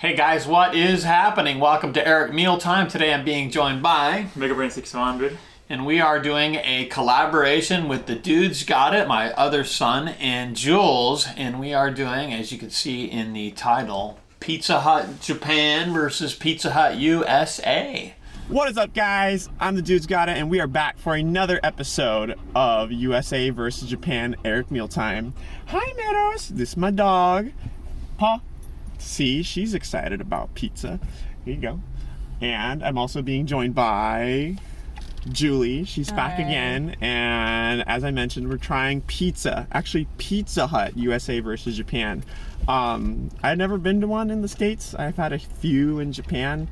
Hey guys, what is happening? Welcome to Eric Mealtime. Today I'm being joined by Megabrain 600. And we are doing a collaboration with the Dudes Got It, my other son, and Jules. And we are doing, as you can see in the title, Pizza Hut Japan versus Pizza Hut USA. What is up, guys? I'm the Dudes Got It, and we are back for another episode of USA versus Japan Eric Mealtime. Hi, Meadows. This is my dog, Paw. See, she's excited about pizza. Here you go. And I'm also being joined by Julie. She's back again. And as I mentioned, we're trying pizza. Actually, Pizza Hut USA versus Japan. I've never been to one in the States. I've had a few in Japan.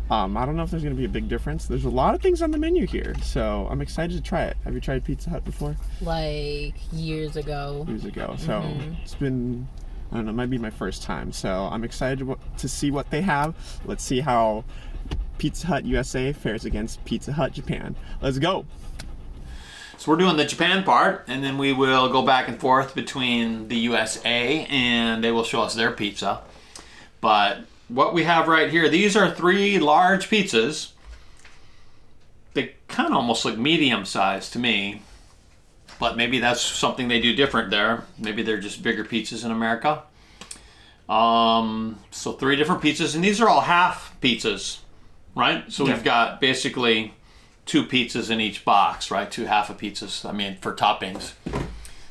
I don't know if there's going to be a big difference. There's a lot of things on the menu here, so I'm excited to try it. Have you tried Pizza Hut before? Like years ago. So it's been, I don't know, it might be my first time. So I'm excited to see what they have. Let's see how Pizza Hut USA fares against Pizza Hut Japan. Let's go. So we're doing the Japan part, and then we will go back and forth between the USA, and they will show us their pizza. But what we have right here, these are 3 large pizzas. They kind of almost look medium sized to me, but maybe that's something they do different there. Maybe they're just bigger pizzas in America. So 3 different pizzas, and these are all half pizzas, right? So we've got basically 2 pizzas in each box, right? 2 half of pizzas, I mean, for toppings.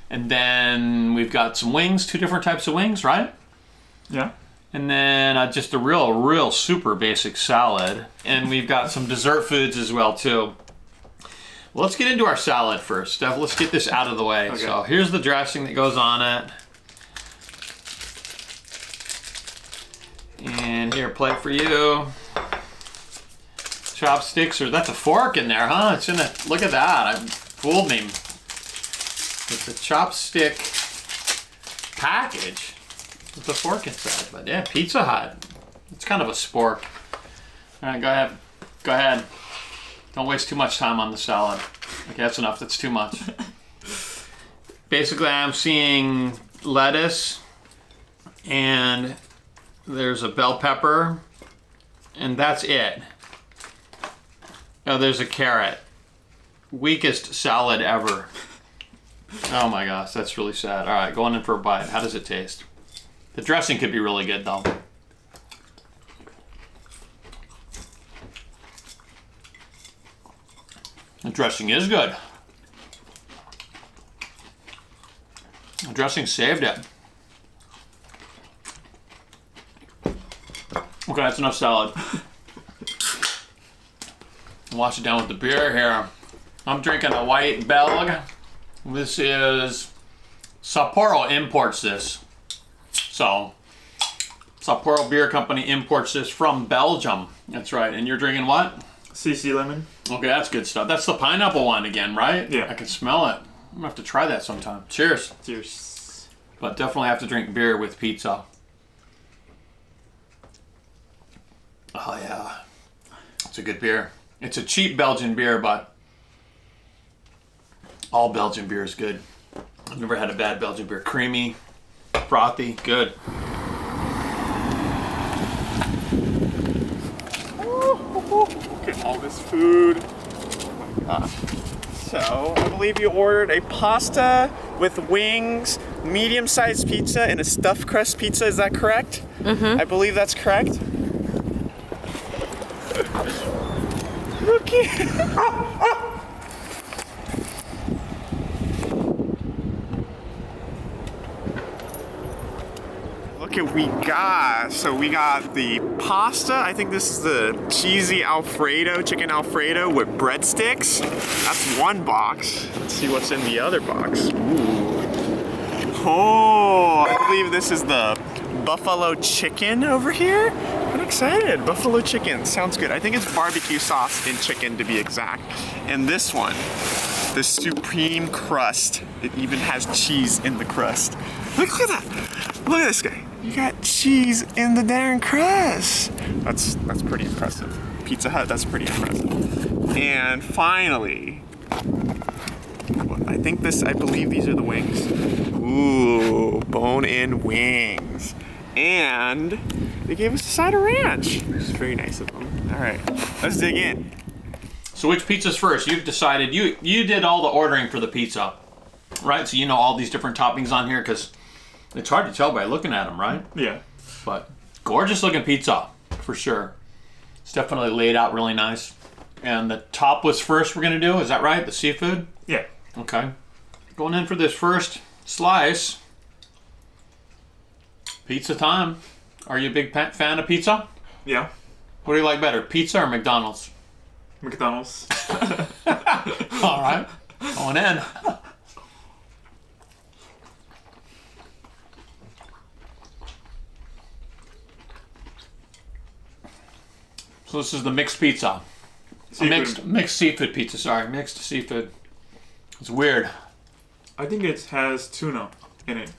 And then we've got some wings, 2 different types of wings, right? Yeah. And then just a real super basic salad. And we've got some dessert foods as well, too. Well, let's get into our salad first, Steph. Let's get this out of the way. Okay. So here's the dressing that goes on it. And here, plate for you. Chopsticks, or that's a fork in there, huh? It's in a, look at that, fooled me. It's a chopstick package with a fork inside, but yeah, Pizza Hut. It's kind of a spork. All right, go ahead. Don't waste too much time on the salad. Okay, that's enough, that's too much. Basically, I'm seeing lettuce, and there's a bell pepper, and that's it. Oh, there's a carrot. Weakest salad ever. Oh my gosh, that's really sad. All right, going in for a bite. How does it taste? The dressing could be really good, though. The dressing is good. The dressing saved it. Okay, that's enough salad. Wash it down with the beer here. I'm drinking a white Belg. This is, Sapporo imports this. So, Sapporo Beer Company imports this from Belgium. That's right. And you're drinking what? CC lemon. Okay, that's good stuff. That's the pineapple one again, right? Yeah. I can smell it. I'm gonna have to try that sometime. Cheers. Cheers. But definitely have to drink beer with pizza. Oh yeah. It's a good beer. It's a cheap Belgian beer, but all Belgian beer is good. I've never had a bad Belgian beer. Creamy, frothy, good. Look at all this food. Oh my gosh. So, I believe you ordered a pasta with wings, medium-sized pizza, and a stuffed crust pizza. Is that correct? Mm-hmm. I believe that's correct. Look at Look at what we got. So we got the pasta. I think this is the cheesy Alfredo, chicken Alfredo with breadsticks. That's one box. Let's see what's in the other box. Ooh. Oh, I believe this is the buffalo chicken over here. I'm excited. Buffalo chicken. Sounds good. I think it's barbecue sauce and chicken to be exact. And this one, the supreme crust. It even has cheese in the crust. Look at that. Look at this guy. You got cheese in the darn crust. That's pretty impressive. Pizza Hut, that's pretty impressive. And finally, I believe these are the wings. Ooh, bone-in wings. And they gave us a side of ranch. Which is very nice of them. All right, let's dig in. So which pizza's first? You've decided. You did all the ordering for the pizza, right? So you know all these different toppings on here because it's hard to tell by looking at them, right? Yeah. But gorgeous looking pizza, for sure. It's definitely laid out really nice. And the top was first we're going to do, is that right? The seafood? Yeah. Okay. Going in for this first slice. Pizza time. Are you a big fan of pizza? Yeah. What do you like better, pizza or McDonald's? McDonald's. All right. Going in. So this is the mixed pizza. Mixed seafood pizza, sorry. Mixed seafood. It's weird. I think it has tuna in it.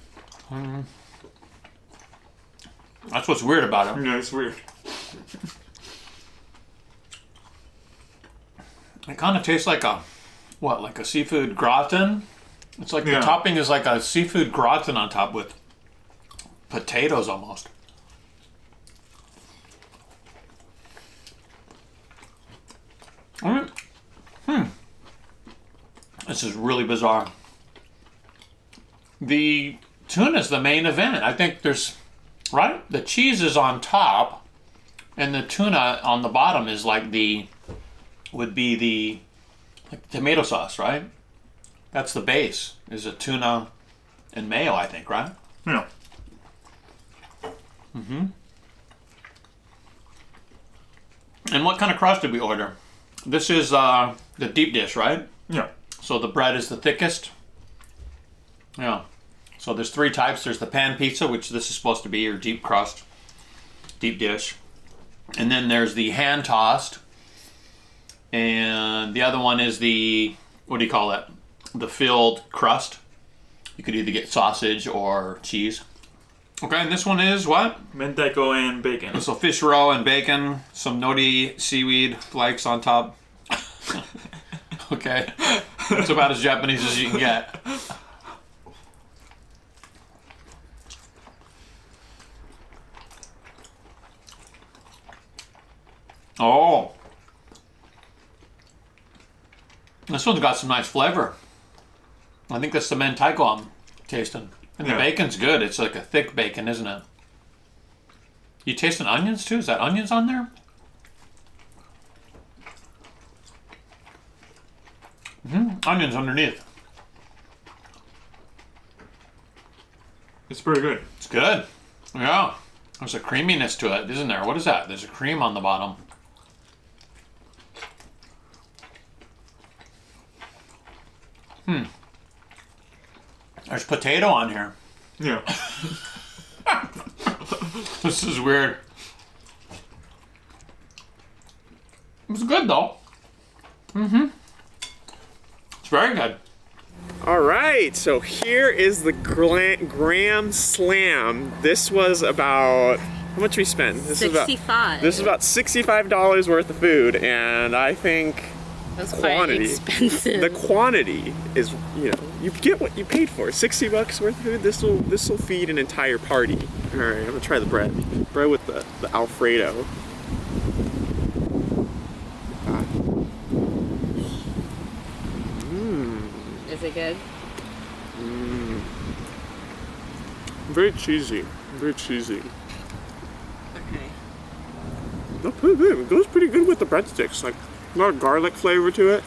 That's what's weird about it. Yeah, it's weird. It kind of tastes like like a seafood gratin? It's like the topping is like a seafood gratin on top with potatoes almost. This is really bizarre. The tuna is the main event. I think there's, right? The cheese is on top, and the tuna on the bottom is like would be the tomato sauce, right? That's the base, is a tuna and mayo, I think, right? Yeah. And what kind of crust did we order? This is the deep dish, right? Yeah. So the bread is the thickest. Yeah. So there's 3 types. There's the pan pizza, which this is supposed to be your deep crust, deep dish. And then there's the hand tossed. And the other one is the, what do you call it? The filled crust. You could either get sausage or cheese. Okay, and this one is what? Mentaiko and bacon. So fish roe and bacon, some nori seaweed flakes on top. Okay, that's about as Japanese as you can get. Oh, this one's got some nice flavor. I think that's the mentaiko I'm tasting. And the bacon's good. It's like a thick bacon, isn't it? You tasting onions too? Is that onions on there? Onions underneath. It's pretty good. It's good. Yeah. There's a creaminess to it, isn't there? What is that? There's a cream on the bottom. There's potato on here. Yeah. This is weird. It's good though. It's very good. All right, so here is the Graham Slam. This was about, how much we spend? This $65. This is about $65 worth of food, and I think That's quite expensive. the quantity is, you get what you paid for. $60 worth of food. This will feed an entire party. All right, I'm gonna try the bread. Bread with the Alfredo. Is it good? Very cheesy. Very cheesy. Okay. That's pretty good. It goes pretty good with the breadsticks. Like, a lot of garlic flavor to it.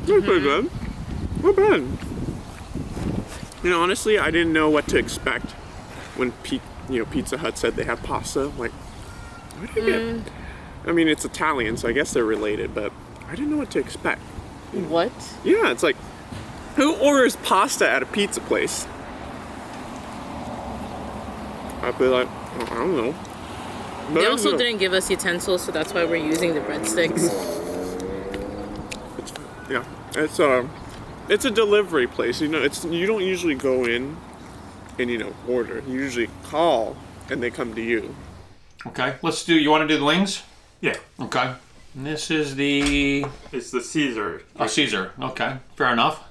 That's pretty good. Not bad. Honestly, I didn't know what to expect when Pizza Hut said they have pasta. Like, what did I get? I mean, it's Italian, so I guess they're related, but I didn't know what to expect. What? Yeah, it's like, who orders pasta at a pizza place? I'd be like, I don't know. But They also didn't give us utensils, so that's why we're using the breadsticks. It's a delivery place. You don't usually go in and order. You usually call and they come to you. Okay, you want to do the wings? Yeah. Okay. And this is It's the Caesar. Oh, Caesar. Okay, fair enough.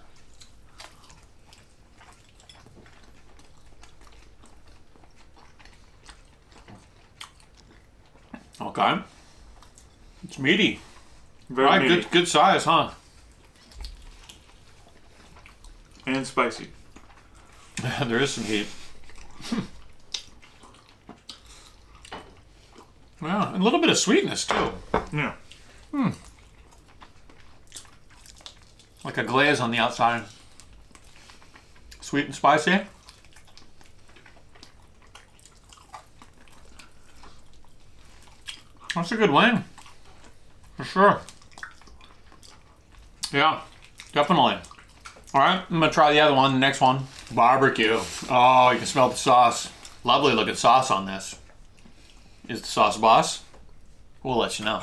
Okay. It's meaty. Very All right, meaty. good size, huh? And spicy. There is some heat. Yeah, and a little bit of sweetness too. Yeah. Like a glaze on the outside. Sweet and spicy. That's a good wing. For sure. Yeah, definitely. All right, I'm gonna try the other one, the next one. Barbecue. Oh, you can smell the sauce. Lovely looking sauce on this. Is the sauce boss? We'll let you know.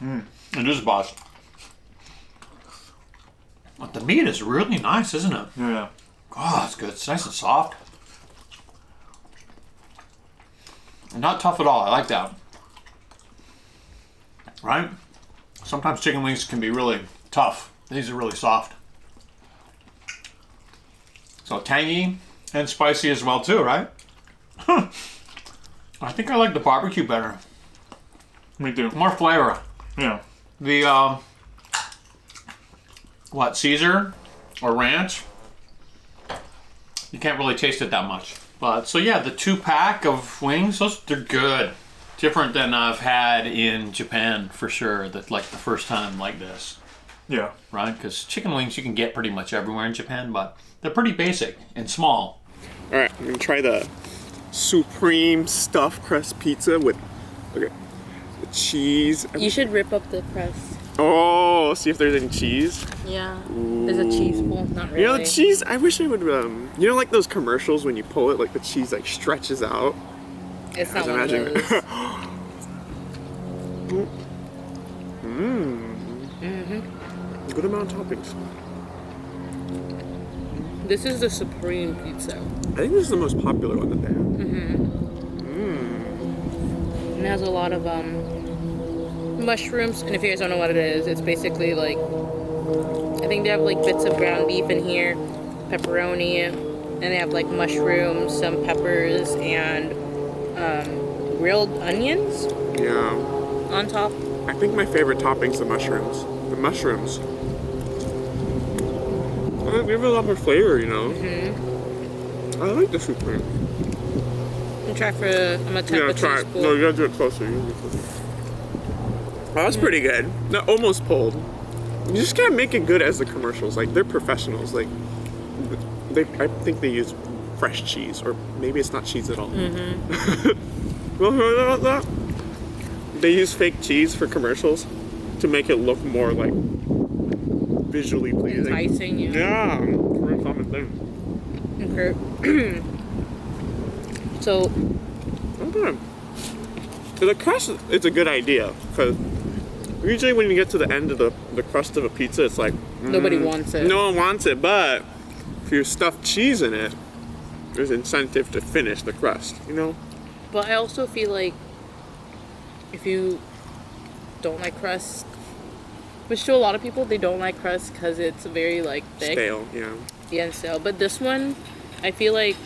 It is boss. But the meat is really nice, isn't it? Yeah. Oh, it's good. It's nice and soft. Not tough at all. I like that. Right? Sometimes chicken wings can be really tough. These are really soft. So tangy and spicy as well too, right? I think I like the barbecue better. Me too. More flavor. Yeah. The what, Caesar or ranch? You can't really taste it that much. But so yeah, the 2-pack of wings, they're good. Different than I've had in Japan for sure. That's like the first time like this, Yeah. right? Because chicken wings you can get pretty much everywhere in Japan, but they're pretty basic and small. All right, I'm gonna try the supreme stuffed crust pizza with the cheese. You should rip up the crust. Oh, see if there's any cheese. Yeah. There's a cheese bowl. Not really. You know the cheese. I wish I would. You know, like those commercials when you pull it, like the cheese like stretches out. It's not I was one of those. Good amount of toppings. This is the supreme pizza. I think this is the most popular one that they have. It has a lot of mushrooms, and if you guys don't know what it is, it's basically like, I think they have like bits of ground beef in here, pepperoni, and they have like mushrooms, some peppers, and grilled onions Yeah. on top. I think my favorite topping's the mushrooms. The mushrooms. They give it a lot more flavor, you know. I like the supreme. I'm gonna tap Yeah, the try cheese it. bowl. No, you gotta do it closer. You gotta do it closer. Oh, that's pretty good. That almost pulled. You just can't make it good as the commercials. Like, they're professionals. Like, I think they use fresh cheese, or maybe it's not cheese at all. Well, heard about that? They use fake cheese for commercials to make it look more like visually pleasing. Enticing, yeah. Yeah, very common thing. Okay. So, Okay. So the crust is a good idea, because usually when you get to the end of the crust of a pizza, it's like nobody wants it. no one wants it, but if you stuff cheese in it, there's incentive to finish the crust, you know? But I also feel like if you don't like crust, which to a lot of people, they don't like crust because it's very like thick. Stale, yeah. Yeah, and stale. But this one, I feel like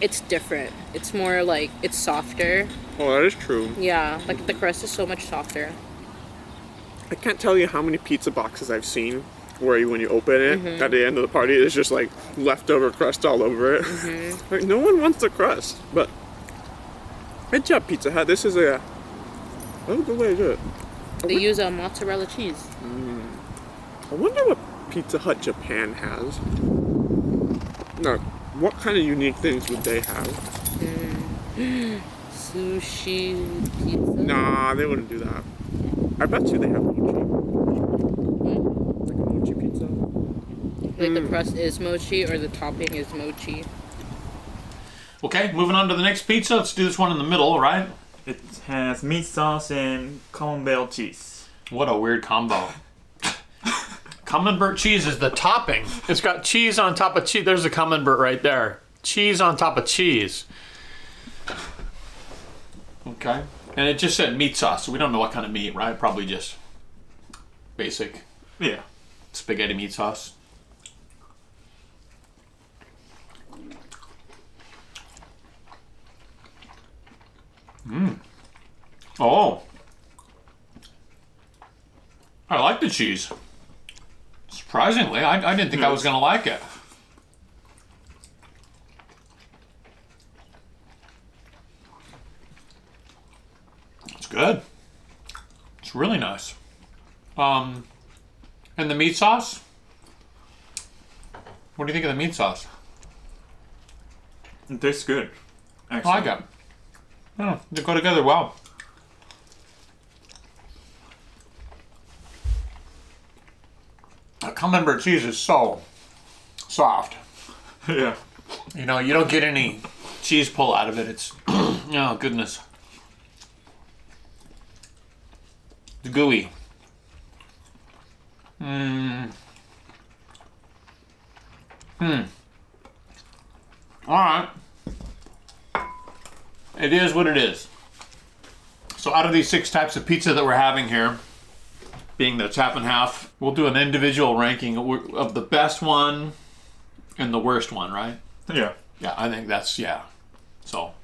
it's different. It's more like, it's softer. Oh, that is true. Yeah, like the crust is so much softer. I can't tell you how many pizza boxes I've seen where when you open it, at the end of the party, there's just like leftover crust all over it. Like, no one wants the crust, but good job, Pizza Hut. This is a good way to do it. They use mozzarella cheese. I wonder what Pizza Hut Japan has. No, what kind of unique things would they have? Sushi pizza. Nah, they wouldn't do that. I bet you they have mochi. Like a mochi pizza. Like the crust is mochi or the topping is mochi. Okay, moving on to the next pizza. Let's do this one in the middle, right? It has meat sauce and Camembert cheese. What a weird combo. Camembert cheese is the topping. It's got cheese on top of cheese. There's a Camembert right there. Cheese on top of cheese. Okay. And it just said meat sauce, so we don't know what kind of meat, right? Probably just basic Yeah. spaghetti meat sauce. Oh. I like the cheese. Surprisingly, I didn't think I was going to like it. It's good. It's really nice. And the meat sauce? What do you think of the meat sauce? It tastes good. I Actually. like it. Oh, they go together well. Camembert cheese is so soft. Yeah. You know, you don't get any cheese pull out of it. It's, oh goodness. It's gooey. Alright. It is what it is. So out of these 6 types of pizza that we're having here, being that it's half and half, we'll do an individual ranking of the best one and the worst one, right? Yeah. Yeah, I think that's, yeah. So,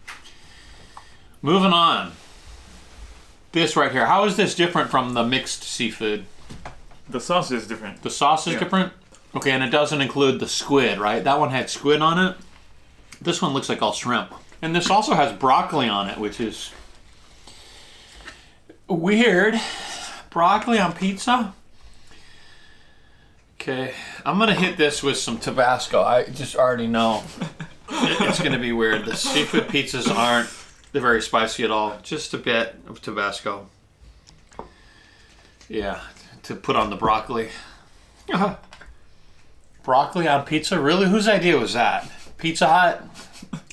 moving on. This right here, how is this different from the mixed seafood? The sauce is different. The sauce is different? Okay, and it doesn't include the squid, right? That one had squid on it. This one looks like all shrimp. And this also has broccoli on it, which is weird. Broccoli on pizza? Okay, I'm gonna hit this with some Tabasco. I just already know it's gonna be weird. The seafood pizzas aren't very spicy at all. Just a bit of Tabasco. Yeah, to put on the broccoli. Broccoli on pizza? Really? Whose idea was that? Pizza Hut?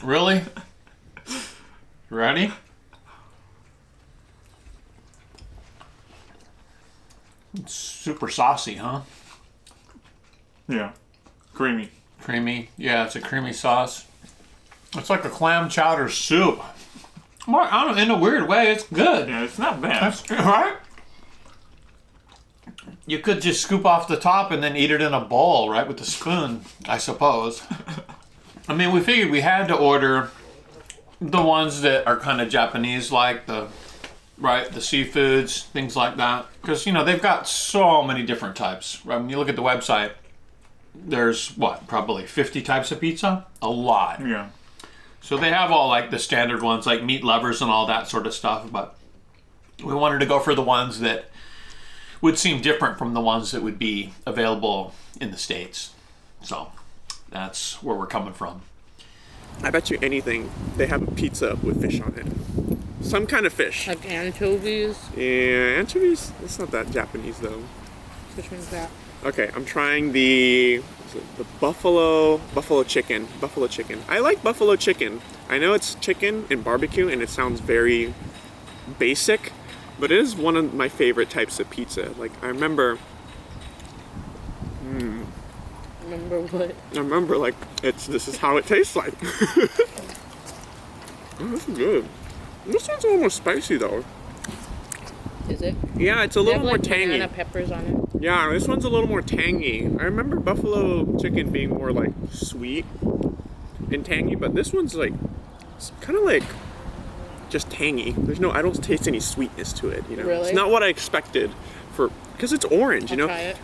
Really? Ready? It's super saucy, huh? Yeah. Creamy. Creamy. Yeah, it's a creamy sauce. It's like a clam chowder soup. Well, I don't know, in a weird way, it's good. Yeah, it's not bad. That's right. You could just scoop off the top and then eat it in a bowl, right, with a spoon, I suppose. I mean, we figured we had to order the ones that are kind of Japanese, like the seafoods, things like that. Because, you know, they've got so many different types. Right? When you look at the website, there's, what, probably 50 types of pizza? A lot. Yeah. So they have all, like, the standard ones, like meat lovers and all that sort of stuff. But we wanted to go for the ones that would seem different from the ones that would be available in the States. So that's where we're coming from. I bet you anything they have a pizza with fish on it. Some kind of fish. Like anchovies. Yeah, anchovies? It's not that Japanese though. Which one's that? Okay, I'm trying the buffalo chicken. Buffalo chicken. I like buffalo chicken. I know it's chicken and barbecue and it sounds very basic, but it is one of my favorite types of pizza. Like I remember Remember what? I remember like this is how it tastes like. This is good. This one's a little more spicy though. Is it? Yeah, it's a They little have, more like, tangy. banana peppers on it. Yeah, this one's a little more tangy. I remember buffalo chicken being more like sweet and tangy, but this one's like kind of like just tangy. I don't taste any sweetness to it, you know. Really? It's not what I expected because it's orange, you know. Try it.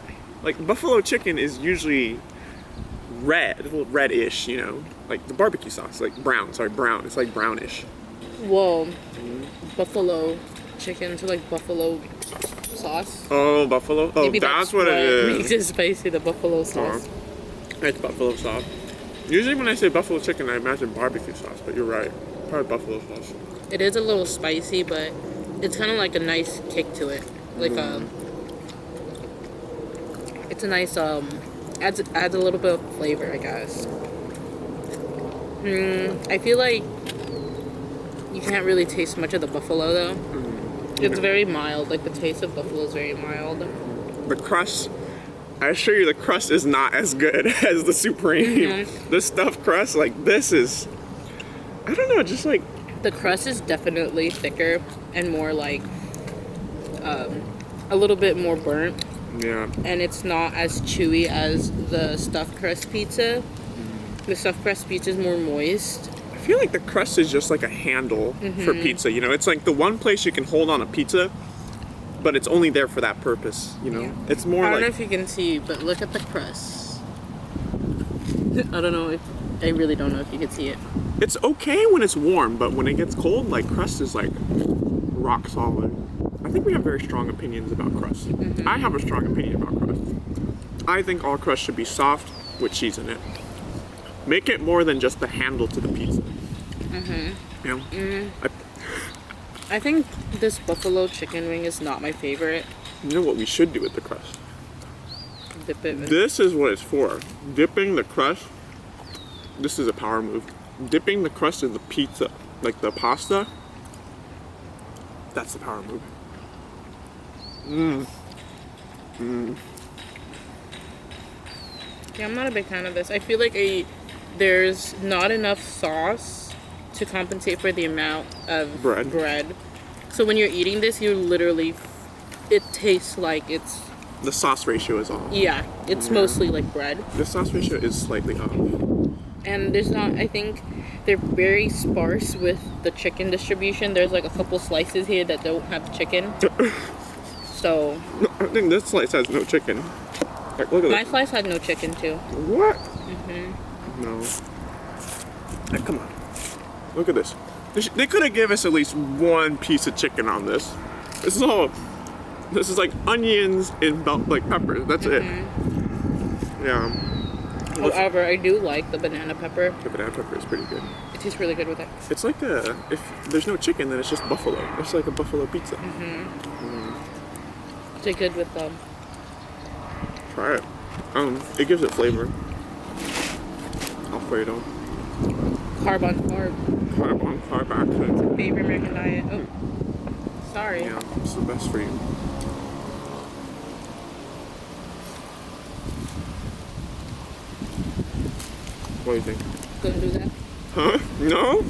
Like buffalo chicken is usually red, a little reddish, you know, like the barbecue sauce, like brown. It's like brownish. Whoa. Buffalo chicken, so like buffalo sauce. Oh, buffalo. Oh, Maybe that's what it makes is. it spicy, the buffalo sauce. It's buffalo sauce. Usually when I say buffalo chicken, I imagine barbecue sauce, but you're right. Probably buffalo sauce. It is a little spicy, but it's kind of like a nice kick to it. Like it's a nice adds a little bit of flavor, I guess. I feel like you can't really taste much of the buffalo though. It's very mild. Like the taste of buffalo is very mild. The crust, I assure you, the crust is not as good as the Supreme. The stuffed crust, like this is, I don't know, just like The crust is definitely thicker and more like a little bit more burnt. yeah. And it's not as chewy as the stuffed crust pizza. The stuffed crust pizza is more moist. I feel like the crust is just like a handle for pizza. You know, it's like the one place you can hold on a pizza, but it's only there for that purpose. You know, it's more I don't like. know if you can see, but look at the crust. I don't know if I really don't know if you can see it. It's okay when it's warm, but when it gets cold, like crust is like rock solid. I think we have very strong opinions about crust. I have a strong opinion about crust. I think all crust should be soft with cheese in it. Make it more than just the handle to the pizza. You know? I think this buffalo chicken wing is not my favorite. You know what we should do with the crust? Dip it with- This is what it's for. Dipping the crust. This is a power move. Dipping the crust in the pizza, like the pasta. That's the power move. Yeah, I'm not a big fan of this. I feel like there's not enough sauce to compensate for the amount of bread. So when you're eating this, you literally, it tastes like it's... The sauce ratio is off. Yeah, it's mostly like bread. The sauce ratio is slightly off. And there's not, I think they're very sparse with the chicken distribution. There's like a couple slices here that don't have chicken. So... No, I think this slice has no chicken. Like, look at My this. slice had no chicken too. What? No. Hey, come on. Look at this. They could have given us at least one piece of chicken on this. This is like onions and like peppers. That's it. Yeah. However, I do like the banana pepper. The banana pepper is pretty good. It tastes really good with it. It's like if there's no chicken, then it's just buffalo. It's like a buffalo pizza. It's good with Try it. It gives it flavor. Alfredo. carb on carb. Carb on carb accent. Favorite American diet. Oh, sorry. Yeah, it's the best for you. What do you think? Gonna do that. Huh? No?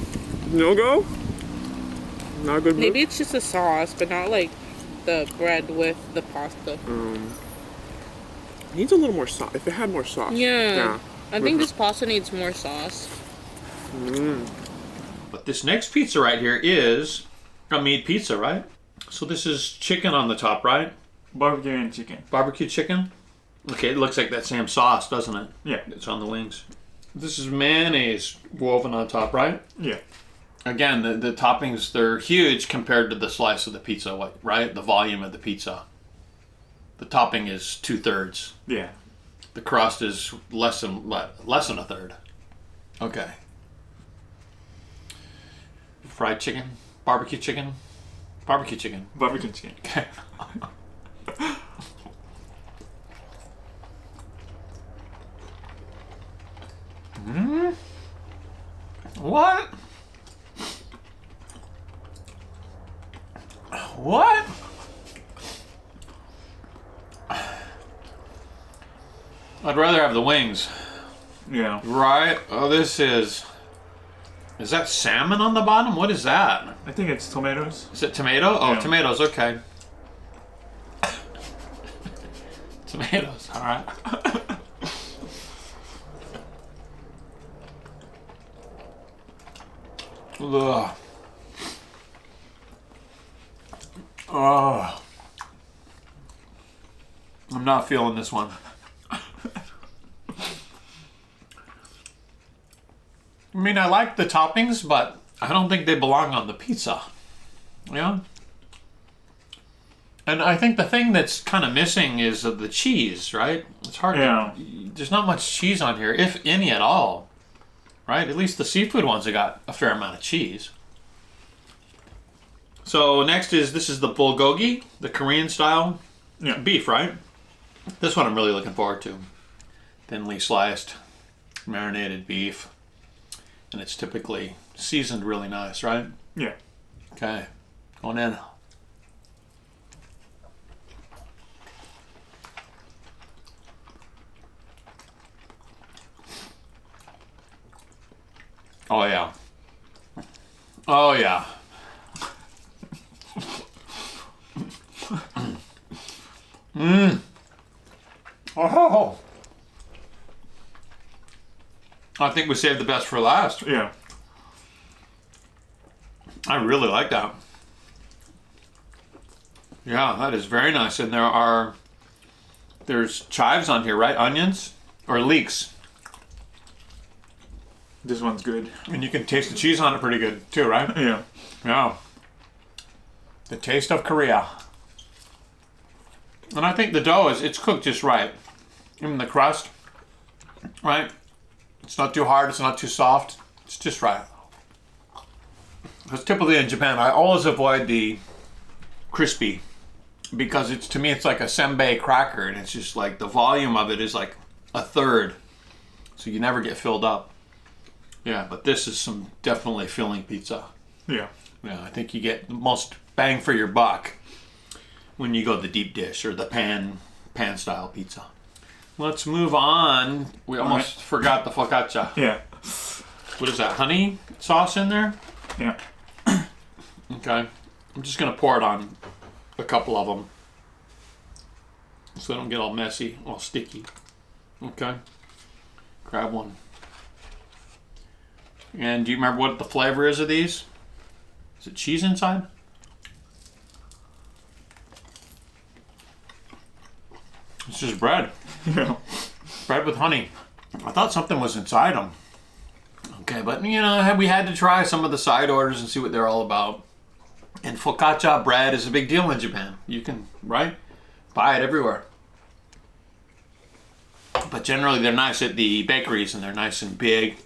No go? Not a good move? Maybe it's just the sauce, but not like the bread with the pasta. It needs a little more sauce. If it had more sauce. Yeah. I think this pasta needs more sauce. But this next pizza right here is a meat pizza, right? So this is chicken on the top, right? Barbecue and chicken. Barbecue chicken? Okay, it looks like that same sauce, doesn't it? Yeah. It's on the wings. This is mayonnaise woven on top, right? Yeah. Again, the toppings, they're huge compared to the slice of the pizza, right? The volume of the pizza. The topping is 2/3. Yeah. The crust is less than a third. Okay. Fried chicken, barbecue chicken, barbecue chicken. Barbecue chicken. Okay. What? What? I'd rather have the wings. Yeah. Right? Oh, this is... Is that salmon on the bottom? What is that? I think it's tomatoes. Is it tomato? Oh, Yeah. tomatoes, okay. Tomatoes, alright. Ugh. Oh. I'm not feeling this one. I mean, I like the toppings, but I don't think they belong on the pizza. Yeah? And I think the thing that's kind of missing is the cheese, right? It's hard Yeah. There's not much cheese on here, if any at all. Right? At least the seafood ones have got a fair amount of cheese. So next this is the bulgogi, the Korean style beef, right? This one I'm really looking forward to. Thinly sliced, marinated beef. And it's typically seasoned really nice, right? Yeah. Okay, going in. Oh yeah. Oh yeah. Oh. I think we saved the best for last. Yeah. I really like that. Yeah, that is very nice. And there's chives on here, right? Onions or leeks. This one's good. And you can taste the cheese on it pretty good too, right? Yeah. Yeah. The taste of Korea. And I think the dough it's cooked just right. Even the crust, right? It's not too hard, it's not too soft. It's just right. Because typically in Japan, I always avoid the crispy because to me it's like a senbei cracker, and it's just like the volume of it is like a third, so you never get filled up. Yeah, but this is some definitely filling pizza. Yeah. Yeah, I think you get the most bang for your buck when you go the deep dish or the pan style pizza. Let's move on. We almost forgot the focaccia. Yeah. What is that, honey sauce in there? Yeah. Okay. I'm just going to pour it on a couple of them so they don't get all messy, all sticky. Okay. Grab one. And do you remember what the flavor is of these? Is it cheese inside? It's just bread. Yeah. Bread with honey. I thought something was inside them. Okay, but you know, we had to try some of the side orders and see what they're all about. And focaccia bread is a big deal in Japan. You can, right? Buy it everywhere. But generally they're nice at the bakeries and they're nice and big.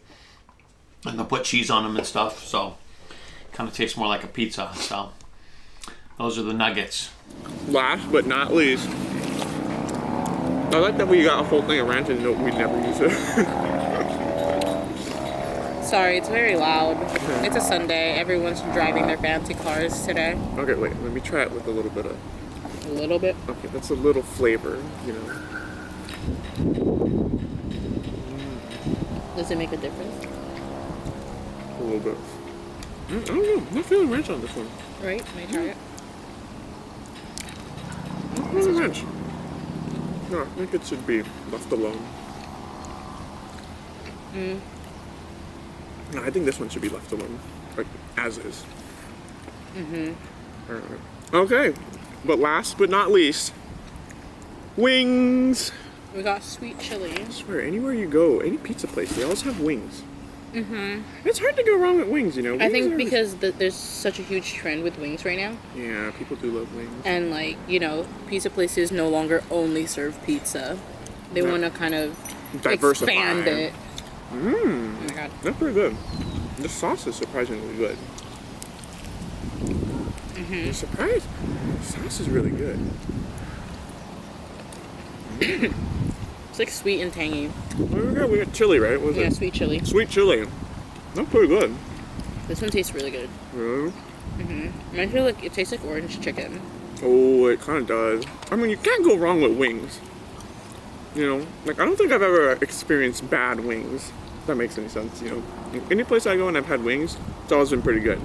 And they'll put cheese on them and stuff. So kind of tastes more like a pizza. So those are the nuggets. Last but not least, I like that we got a whole thing of ranch and we never use it. Sorry, it's very loud. It's a Sunday. Everyone's driving their fancy cars today. Okay, wait, let me try it with a little bit of... A little bit. Okay, that's a little flavor, you know. Does it make a difference? A little bit. I don't know, I'm not feeling ranch on this one. Right? May I try it? I'm not feeling ranch. No, I think it should be left alone. No, I think this one should be left alone, like as is. All right. Okay, but last but not least, wings. We got sweet chili. I swear, anywhere you go, any pizza place, they always have wings. It's hard to go wrong with wings, you know. I think Wings are- because there's such a huge trend with wings right now. Yeah, people do love wings. And like, you know, pizza places no longer only serve pizza. They want to kind of Diversify. expand it. Oh my god. That's pretty good. The sauce is surprisingly good. I'm surprised. The sauce is really good. It's like sweet and tangy. We got chili, right? What was Yeah, it? sweet chili. Sweet chili. That's pretty good. This one tastes really good. Yeah. I feel like it tastes like orange chicken. Oh, it kind of does. I mean, you can't go wrong with wings. You know, like I don't think I've ever experienced bad wings. If that makes any sense, you know. Any place I go and I've had wings, it's always been pretty good.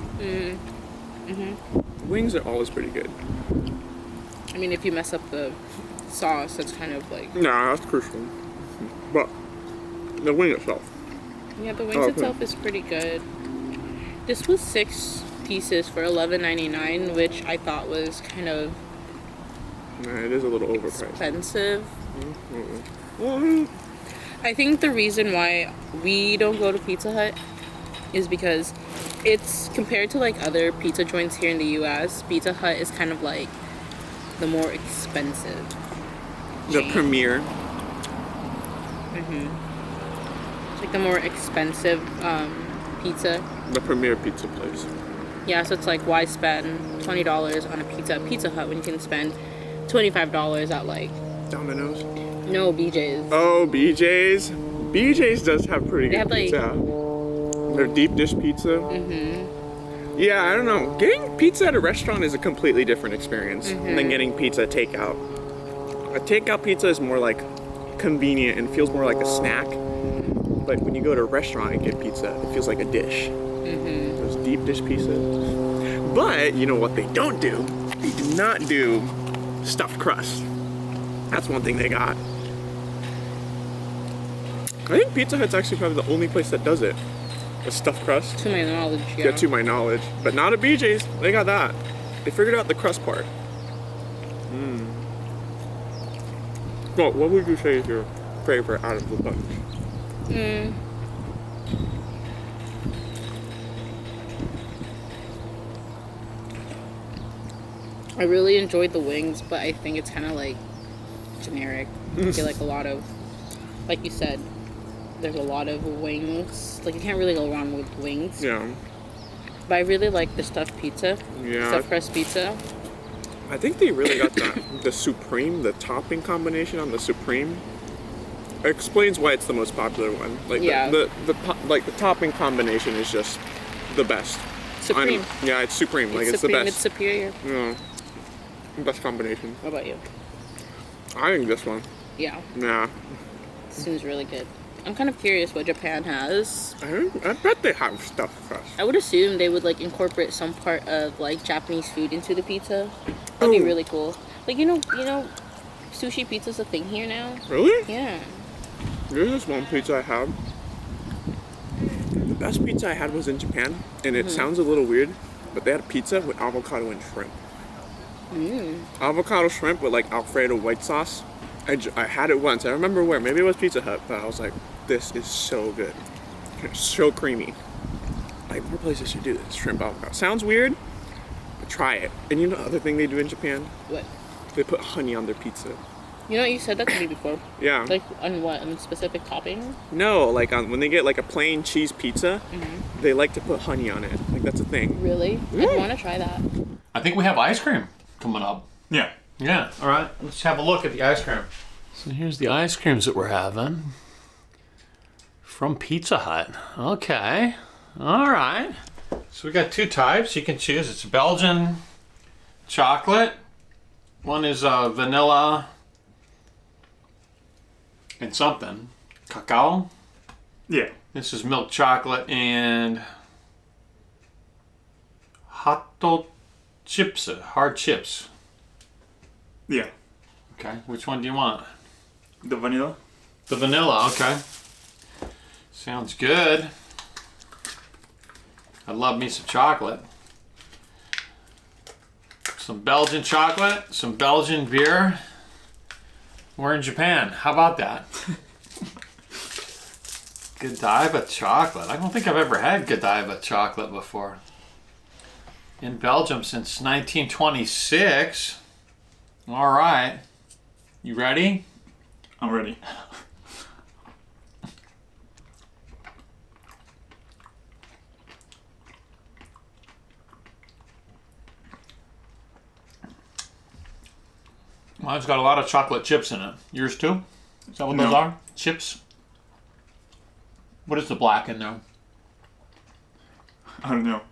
Wings are always pretty good. I mean, if you mess up the sauce, that's kind of like... Nah, that's crucial. But the wing itself. Yeah, the wings itself is pretty good. This was 6 pieces for $11.99, which I thought was kind of Nah, it is a little overpriced. expensive. Well, I think the reason why we don't go to Pizza Hut is because it's compared to like other pizza joints here in the US, Pizza Hut is kind of like the more expensive the chain. premiere. It's like the more expensive pizza. The premier pizza place. Yeah, so it's like, why spend $20 on a pizza at Pizza Hut when you can spend $25 at like... Domino's. No, BJ's. Oh, BJ's. BJ's does have pretty They good have, like- pizza. Their deep dish pizza. Yeah, I don't know. Getting pizza at a restaurant is a completely different experience than getting pizza takeout. A takeout pizza is more like convenient and feels more like a snack. But when you go to a restaurant and get pizza, it feels like a dish. Those deep dish pizzas. But you know what they don't do? They do not do stuffed crust. That's one thing they got. I think Pizza Hut's actually probably the only place that does it. A stuffed crust? To my knowledge, yeah. Yeah, to my knowledge. But not at BJ's. They got that. They figured out the crust part. Well, what would you say is your favorite out of the bunch? I really enjoyed the wings, but I think it's kind of like generic. I feel like a lot of, like you said, there's a lot of wings. Like you can't really go wrong with wings. Yeah. But I really like the stuffed pizza. Yeah. Stuffed crust pizza. I think they really got the Supreme, the topping combination on the Supreme. It explains why it's the most popular one. Like Yeah. the topping combination is just the best. Supreme. Yeah, it's Supreme. Like it's Supreme, the it's best. superior. Yeah. Best combination. How about you? I think this one. Yeah. Yeah. Seems really good. I'm kind of curious what Japan has. I bet they have stuffed crust. I would assume they would like incorporate some part of like Japanese food into the pizza. That'd be really cool. Like you know, sushi pizza's a thing here now. Really? Yeah. There's this one pizza I had. The best pizza I had was in Japan, and it sounds a little weird, but they had a pizza with avocado and shrimp. Avocado shrimp with like Alfredo white sauce. I had it once. I remember where. Maybe it was Pizza Hut, but I was like, this is so good. It's so creamy. Like, more places should do this. Shrimp avocado. Sounds weird, but try it. And you know the other thing they do in Japan? What? They put honey on their pizza. You know, you said that to me before. Yeah. Like on what? On specific topping? No, like when they get like a plain cheese pizza, they like to put honey on it. Like that's a thing. Really? I want to try that. I think we have ice cream coming up. Yeah. Yeah, all right. Let's have a look at the ice cream. So here's the ice creams that we're having. From Pizza Hut. Okay. All right. So we got two types you can choose. It's Belgian chocolate. One is vanilla and something. Cacao. Yeah. This is milk chocolate and hot chips, hard chips. Yeah. Okay, which one do you want? The vanilla. The vanilla, okay. Sounds good. I love me some chocolate. Some Belgian chocolate, some Belgian beer. We're in Japan. How about that? Godiva chocolate. I don't think I've ever had Godiva chocolate before. In Belgium since 1926. All right. You ready? I'm ready. Mine's got a lot of chocolate chips in it. Yours too? Is that what those No. are? Chips? What is the black in there? I don't know.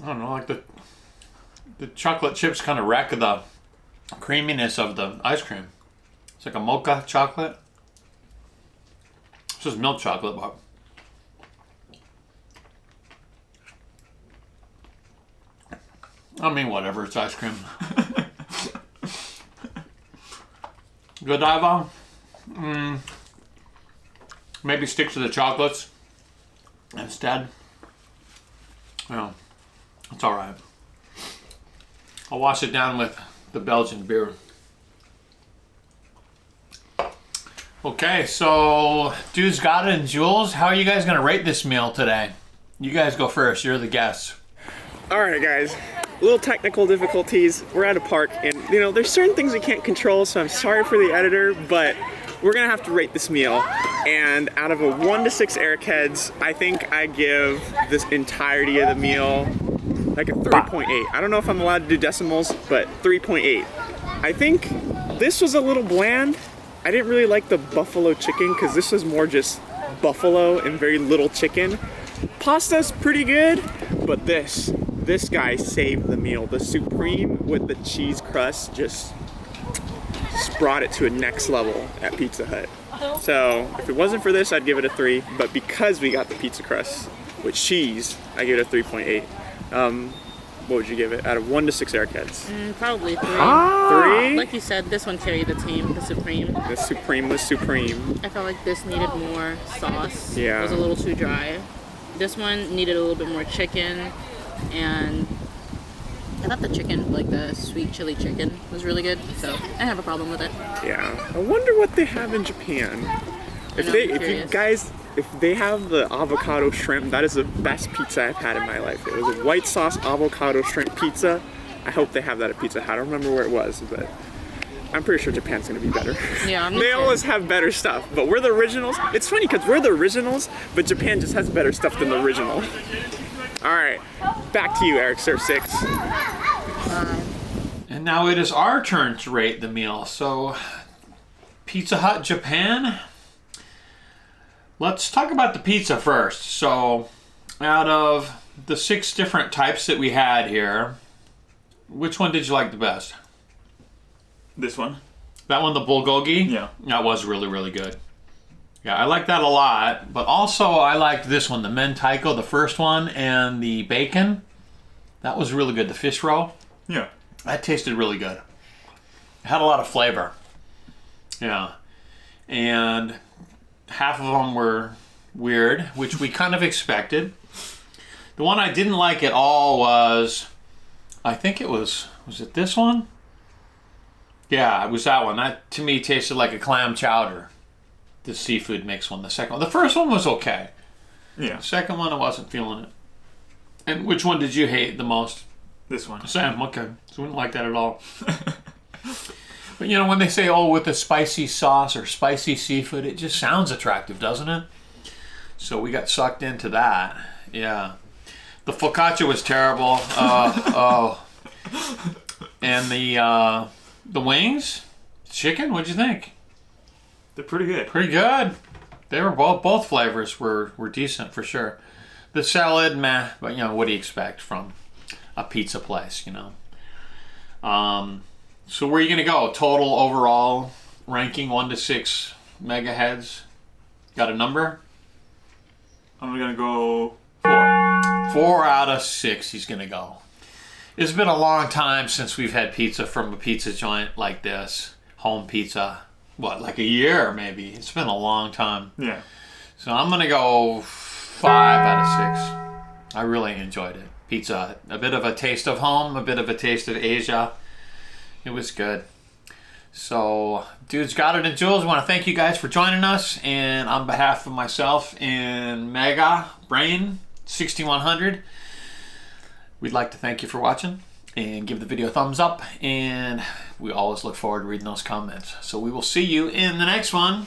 I don't know, like the chocolate chips kind of wreck the creaminess of the ice cream. It's like a mocha chocolate. This is milk chocolate, but I mean, whatever, it's ice cream. Godiva, maybe stick to the chocolates instead. Yeah, it's all right. I'll wash it down with the Belgian beer. Okay, so Dudes Got It and Jules, how are you guys gonna rate this meal today? You guys go first. You're the guests. All right, guys. Little technical difficulties. We're at a park, and there's certain things we can't control. So I'm sorry for the editor, but we're gonna have to rate this meal. And out of a 1 to 6 Eric heads, I think I give this entirety of the meal like a 3.8. I don't know if I'm allowed to do decimals, but 3.8. I think this was a little bland. I didn't really like the buffalo chicken because this was more just buffalo and very little chicken. Pasta's pretty good, but this guy saved the meal. The Supreme with the cheese crust just brought it to a next level at Pizza Hut. So if it wasn't for this, I'd give it a 3, but because we got the pizza crust with cheese, I give it a 3.8. what would you give it out of 1 to 6 Airheads? Probably 3. 3? Like you said, this one carried the team, the Supreme. The Supreme was supreme. I felt like this needed more sauce. Yeah. It was a little too dry. This one needed a little bit more chicken, and I thought the chicken, like the sweet chili chicken, was really good. So I didn't have a problem with it. Yeah. I wonder what they have in Japan. If they have the avocado shrimp, that is the best pizza I've had in my life. It was a white sauce avocado shrimp pizza. I hope they have that at Pizza Hut. I don't remember where it was, but I'm pretty sure Japan's gonna be better. Yeah, They always have better stuff, but we're the originals. It's funny because we're the originals, but Japan just has better stuff than the original. All right, back to you, Eric. Serve 6. And now it is our turn to rate the meal. So, Pizza Hut Japan. Let's talk about the pizza first. So, out of the 6 different types that we had here, which one did you like the best? This one. That one, the Bulgogi? Yeah. That was really, really good. Yeah, I like that a lot. But also, I liked this one, the mentaiko, the first one, and the bacon. That was really good. The fish roll. Yeah. That tasted really good. It had a lot of flavor. Yeah. And half of them were weird, which we kind of expected. The one I didn't like at all was, I think it was it this one? Yeah, it was that one. That, to me, tasted like a clam chowder. The seafood mix one. The second one. The first one was okay. Yeah. The second one, I wasn't feeling it. And which one did you hate the most? This one. Sam, okay. So we didn't like that at all. But you know, when they say, oh, with a spicy sauce or spicy seafood, it just sounds attractive, doesn't it? So we got sucked into that. Yeah. The focaccia was terrible. And the wings, chicken, what'd you think? They're pretty good. Pretty good. They were both flavors were decent for sure. The salad, meh, but you know, what do you expect from a pizza place, you know? So where are you gonna go? Total overall ranking 1 to 6 mega heads. Got a number? I'm gonna go 4. 4 out of 6 he's gonna go. It's been a long time since we've had pizza from a pizza joint like this. Home pizza. What, like a year maybe? It's been a long time. Yeah. So I'm gonna go 5 out of 6. I really enjoyed it. Pizza Hut. A bit of a taste of home, a bit of a taste of Asia. It was good. So, Dudes Got It and Jules, I want to thank you guys for joining us. And on behalf of myself and Mega Brain 6100, we'd like to thank you for watching and give the video a thumbs up. And we always look forward to reading those comments. So we will see you in the next one.